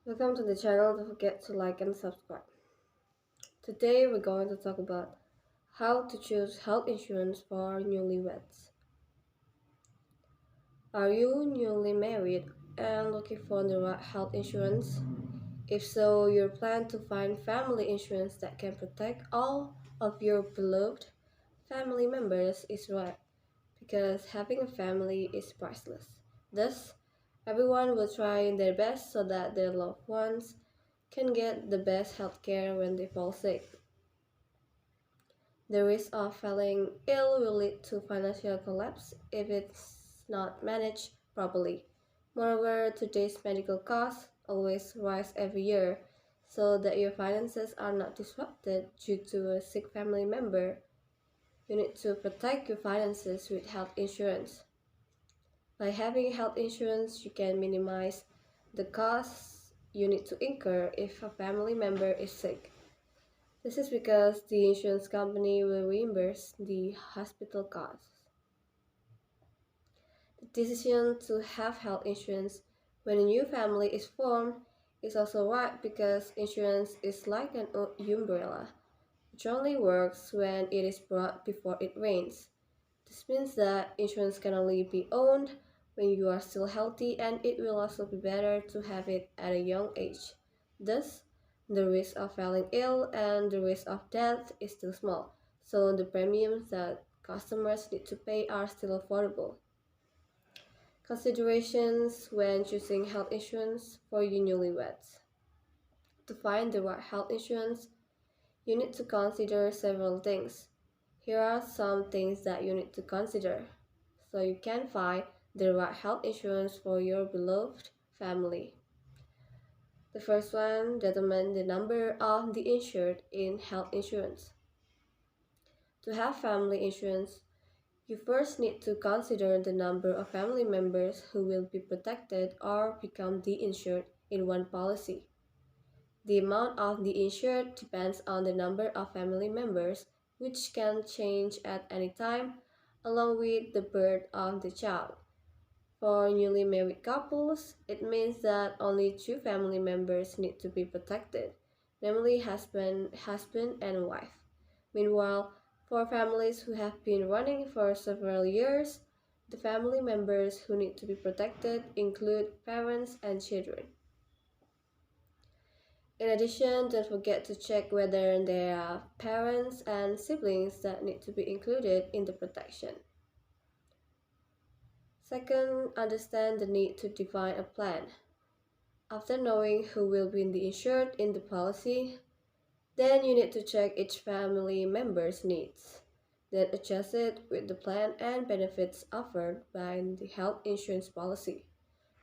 Welcome to the channel. Don't forget to like and subscribe. Today we're going to talk about how to choose health insurance for newlyweds. Are you newly married and looking for the right health insurance? If so, your plan to find family insurance that can protect all of your beloved family members is right, because having a family is priceless. Thus, everyone will try their best so that their loved ones can get the best health care when they fall sick. The risk of falling ill will lead to financial collapse if it's not managed properly. Moreover, today's medical costs always rise every year, so that your finances are not disrupted due to a sick family member. You need to protect your finances with health insurance. By having health insurance, you can minimize the costs you need to incur if a family member is sick. This is because the insurance company will reimburse the hospital costs. The decision to have health insurance when a new family is formed is also right, because insurance is like an umbrella, which only works when it is brought before it rains. This means that insurance can only be owned when you are still healthy, and it will also be better to have it at a young age. Thus, the risk of falling ill and the risk of death is still small, so the premiums that customers need to pay are still affordable. Considerations when choosing health insurance for your newlyweds. To find the right health insurance, you need to consider several things. Here are some things that you need to consider so you can find the right health insurance for your beloved family. The first one, determine the number of the insured in health insurance. To have family insurance, you first need to consider the number of family members who will be protected or become de-insured in one policy. The amount of the insured depends on the number of family members, which can change at any time, along with the birth of the child. For newly married couples, it means that only two family members need to be protected, namely husband and wife. Meanwhile, for families who have been running for several years, the family members who need to be protected include parents and children. In addition, don't forget to check whether there are parents and siblings that need to be included in the protection. Second, understand the need to define a plan. After knowing who will be the insured in the policy, then you need to check each family member's needs. Then adjust it with the plan and benefits offered by the health insurance policy.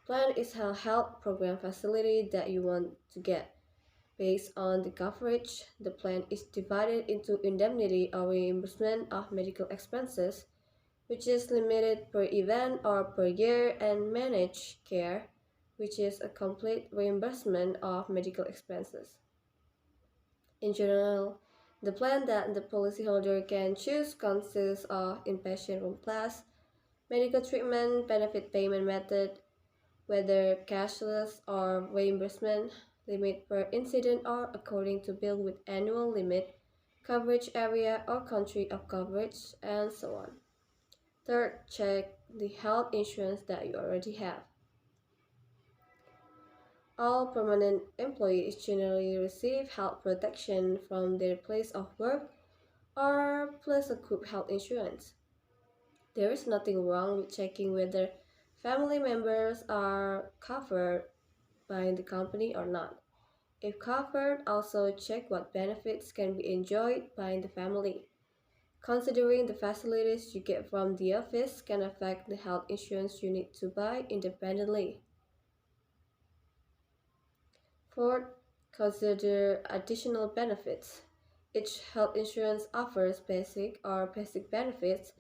Plan is a health program facility that you want to get. Based on the coverage, the plan is divided into indemnity or reimbursement of medical expenses, which is limited per event or per year, and managed care, which is a complete reimbursement of medical expenses. In general, the plan that the policyholder can choose consists of inpatient room plus, medical treatment, benefit payment method, whether cashless or reimbursement, limit per incident or according to bill with annual limit, coverage area or country of coverage, and so on. Third, check the health insurance that you already have. All permanent employees generally receive health protection from their place of work or place of group health insurance. There is nothing wrong with checking whether family members are covered by the company or not. If covered, also check what benefits can be enjoyed by the family. Considering the facilities you get from the office can affect the health insurance you need to buy independently. Fourth, consider additional benefits. Each health insurance offers basic or basic benefits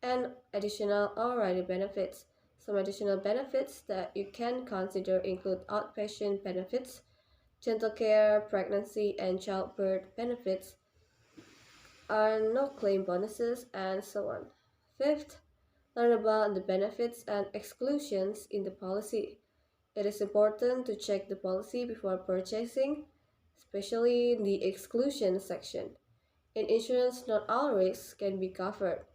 and additional or rider benefits. Some additional benefits that you can consider include outpatient benefits, dental care, pregnancy and childbirth benefits, no claim bonuses, and so on. Fifth, learn about the benefits and exclusions in the policy. It is important to check the policy before purchasing, especially in the exclusion section. In insurance, not all risks can be covered.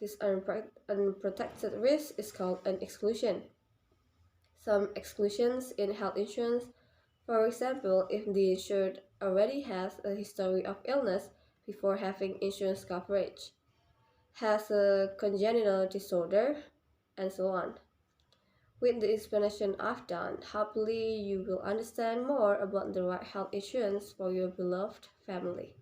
This unprotected risk is called an exclusion. Some exclusions in health insurance, for example, if the insured already has a history of illness before having insurance coverage, has a congenital disorder, and so on. With the explanation I've done, hopefully you will understand more about the right health insurance for your beloved family.